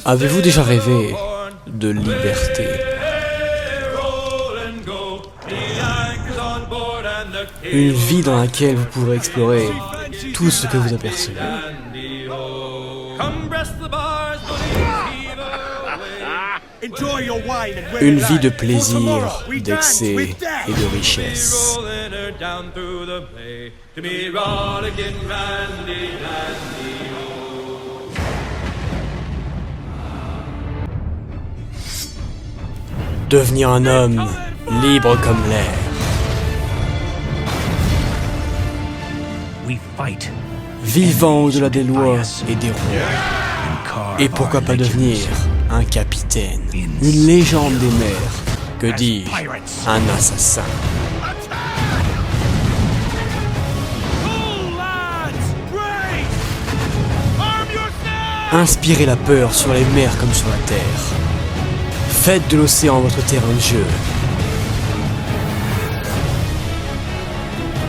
Avez-vous déjà rêvé de liberté? Une vie dans laquelle vous pourrez explorer tout ce que vous apercevez. Une vie de plaisir, d'excès et de richesse. Devenir un homme libre comme l'air. Vivant au-delà des lois et des rois. Et pourquoi pas devenir un capitaine, une légende des mers, que dis-je, un assassin. Inspirez la peur sur les mers comme sur la terre. Faites de l'océan votre terrain de jeu.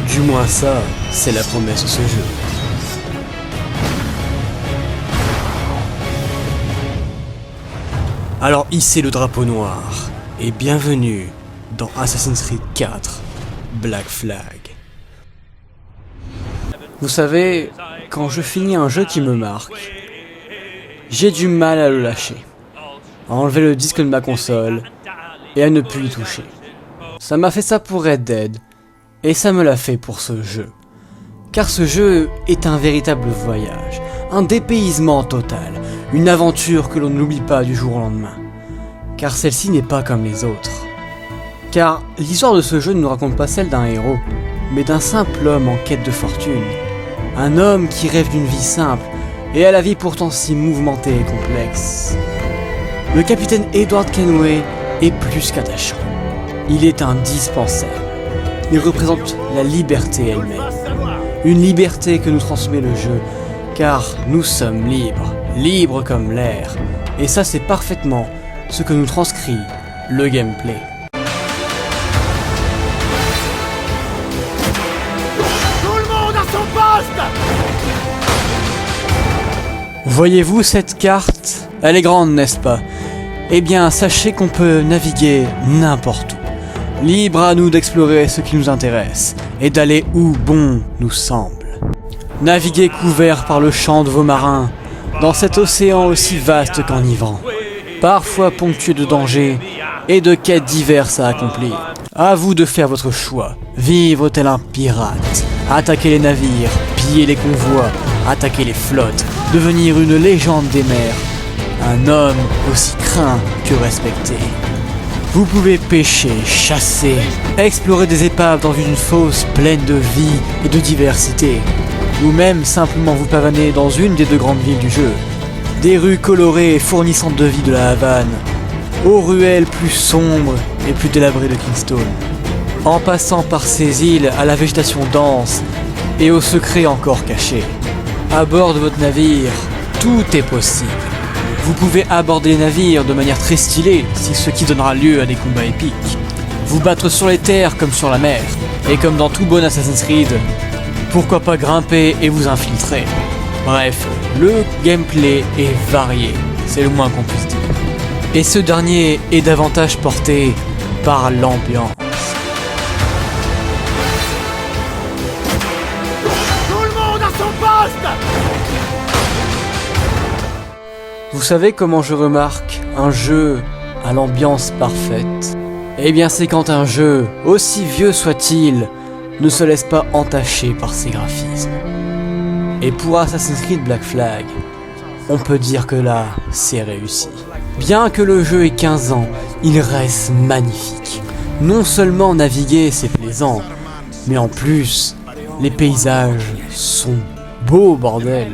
Du moins ça, c'est la promesse de ce jeu. Alors hissez le drapeau noir et bienvenue dans Assassin's Creed 4 Black Flag. Vous savez, quand je finis un jeu qui me marque, j'ai du mal à le lâcher, à enlever le disque de ma console et à ne plus y toucher. Ça m'a fait ça pour Red Dead et ça me l'a fait pour ce jeu. Car ce jeu est un véritable voyage, un dépaysement total, une aventure que l'on n'oublie pas du jour au lendemain. Car celle-ci n'est pas comme les autres. Car l'histoire de ce jeu ne nous raconte pas celle d'un héros, mais d'un simple homme en quête de fortune. Un homme qui rêve d'une vie simple et à la vie pourtant si mouvementée et complexe. Le capitaine Edward Kenway est plus qu'attachant. Il est indispensable. Il représente la liberté elle-même. Une liberté que nous transmet le jeu, car nous sommes libres, libres comme l'air. Et ça c'est parfaitement ce que nous transcrit le gameplay. Tout le monde à son poste! Voyez-vous cette carte? Elle est grande, n'est-ce pas? Eh bien, sachez qu'on peut naviguer n'importe où. Libre à nous d'explorer ce qui nous intéresse et d'aller où bon nous semble. Naviguez couvert par le chant de vos marins dans cet océan aussi vaste qu'enivrant, parfois ponctué de dangers et de quêtes diverses à accomplir. À vous de faire votre choix. Vivre tel un pirate, attaquer les navires, piller les convois, attaquer les flottes, devenir une légende des mers, un homme aussi craint que respecté. Vous pouvez pêcher, chasser, explorer des épaves dans une fosse pleine de vie et de diversité, ou même simplement vous pavaner dans une des deux grandes villes du jeu. Des rues colorées et fournissantes de vie de la Havane, aux ruelles plus sombres et plus délabrées de Kingstone, en passant par ces îles à la végétation dense et aux secrets encore cachés. À bord de votre navire, tout est possible. Vous pouvez aborder les navires de manière très stylée, ce qui donnera lieu à des combats épiques. Vous battre sur les terres comme sur la mer, et comme dans tout bon Assassin's Creed, pourquoi pas grimper et vous infiltrer. Bref, le gameplay est varié, c'est le moins qu'on puisse dire. Et ce dernier est davantage porté par l'ambiance. Tout le monde à son poste! Vous savez comment je remarque un jeu à l'ambiance parfaite? Eh bien c'est quand un jeu, aussi vieux soit-il, ne se laisse pas entacher par ses graphismes. Et pour Assassin's Creed Black Flag, on peut dire que là, c'est réussi. Bien que le jeu ait 15 ans, il reste magnifique. Non seulement naviguer c'est plaisant, mais en plus, les paysages sont beaux bordel.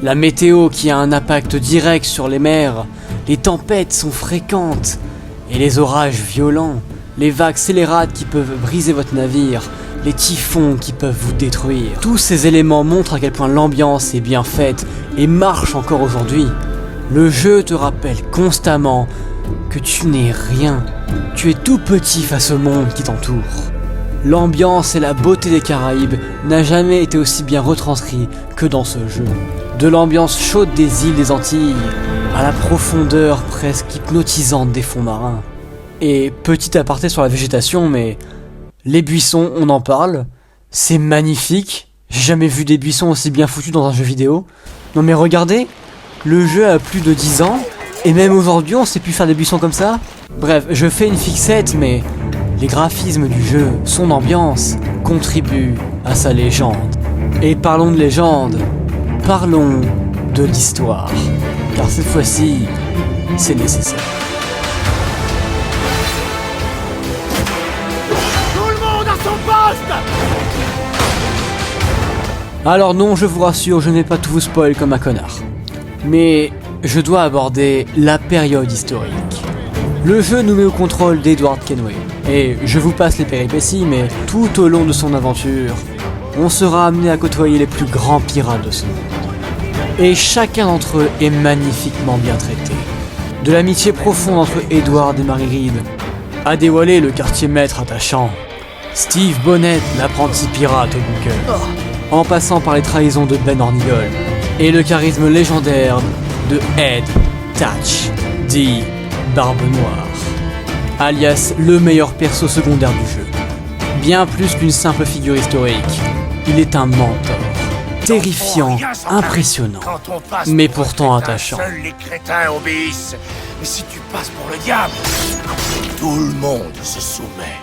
La météo qui a un impact direct sur les mers, les tempêtes sont fréquentes, et les orages violents, les vagues scélérates qui peuvent briser votre navire, les typhons qui peuvent vous détruire. Tous ces éléments montrent à quel point l'ambiance est bien faite et marche encore aujourd'hui. Le jeu te rappelle constamment que tu n'es rien, tu es tout petit face au monde qui t'entoure. L'ambiance et la beauté des Caraïbes n'a jamais été aussi bien retranscrit que dans ce jeu. De l'ambiance chaude des îles des Antilles à la profondeur presque hypnotisante des fonds marins. Et petit aparté sur la végétation, mais les buissons, on en parle, c'est magnifique. J'ai jamais vu des buissons aussi bien foutus dans un jeu vidéo. Non mais regardez, le jeu a plus de 10 ans, et même aujourd'hui on sait plus faire des buissons comme ça. Bref, je fais une fixette, mais les graphismes du jeu, son ambiance, contribuent à sa légende. Et parlons de légende, parlons de l'histoire. Car cette fois-ci, c'est nécessaire. Tout le monde à son poste! Alors non, je vous rassure, je n'ai pas tout vous spoil comme un connard. Mais je dois aborder la période historique. Le jeu nous met au contrôle d'Edward Kenway. Et je vous passe les péripéties, mais tout au long de son aventure, on sera amené à côtoyer les plus grands pirates de ce monde. Et chacun d'entre eux est magnifiquement bien traité. De l'amitié profonde entre Edward et Mary Read, Adewale, le quartier maître attachant, Steve Bonnet, l'apprenti pirate au bon cœur, en passant par les trahisons de Ben Hornigold, et le charisme légendaire de Ed Thatch, dit Barbe Noire, alias le meilleur perso secondaire du jeu. Bien plus qu'une simple figure historique, il est un mentor. Terrifiant, impressionnant, mais pourtant attachant. Seuls les crétins obéissent. Mais si tu passes pour le diable, tout le monde se soumet.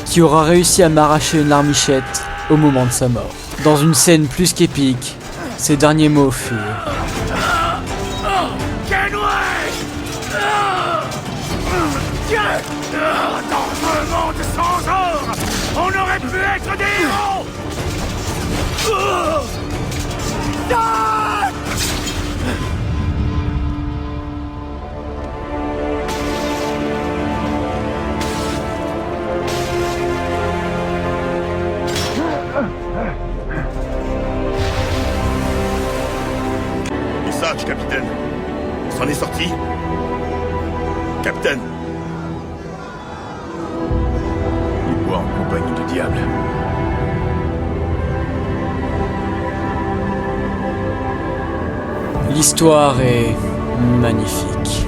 Qui aura réussi à m'arracher une larmichette au moment de sa mort. Dans une scène plus qu'épique, ses derniers mots furent Kenway! Dans un monde sans ordre, on aurait pu être des héros! Message, capitaine. On s'en est sorti. Capitaine. Il boit en compagnie du diable. l'histoire est magnifique.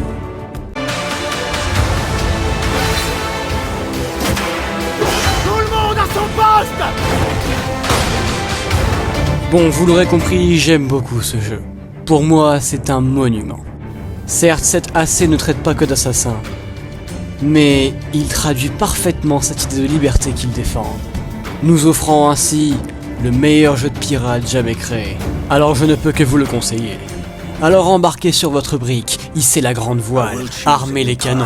Tout le monde à son poste! Bon, vous l'aurez compris, j'aime beaucoup ce jeu. Pour moi, c'est un monument. Certes, cet AC ne traite pas que d'assassins, mais il traduit parfaitement cette idée de liberté qu'il défend, nous offrant ainsi le meilleur jeu de pirate jamais créé. Alors je ne peux que vous le conseiller. Alors embarquez sur votre brique, hissez la grande voile, armez les canons,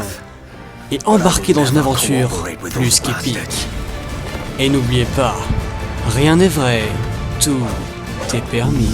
et embarquez dans une aventure plus qu'épique. Et n'oubliez pas, rien n'est vrai, tout est permis.